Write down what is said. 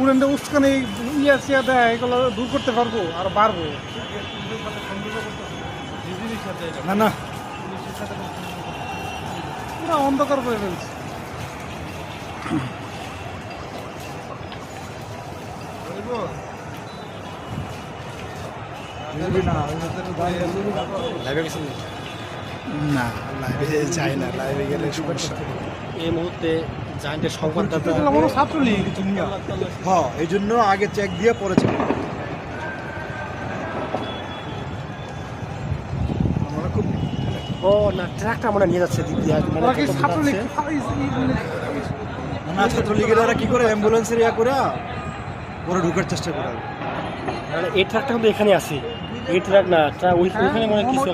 স্টুডেন্টের উস্কানে ইয়া দেয় এগুলো দূর করতে পারবো আর পারবো না না পুরো অন্ধকার করে ফেলছে না লাইভে যাই না লাইভে গেলে সমস্যা এই মুহূর্তে জায়ান্টের সংবাদদাতা ছাত্রলীগ হ্যাঁ এই জন্য আগে চেক দিয়ে পরে চেক আমরা খুব ও না ট্রাকটা আমরা নিয়ে যাচ্ছে দিক দিয়ে মানে ওরা কি কত দূর ছাত্রলীগ যাচ্ছে? না ছাত্রলীগের এরা কি করে অ্যাম্বুলেন্সের ইয়া করে পরে ঢোকার চেষ্টা করে মানে এই ট্রাকটা কিন্তু এখানে আছে এই ট্রাক না ওইখানে মনে হয় কিছু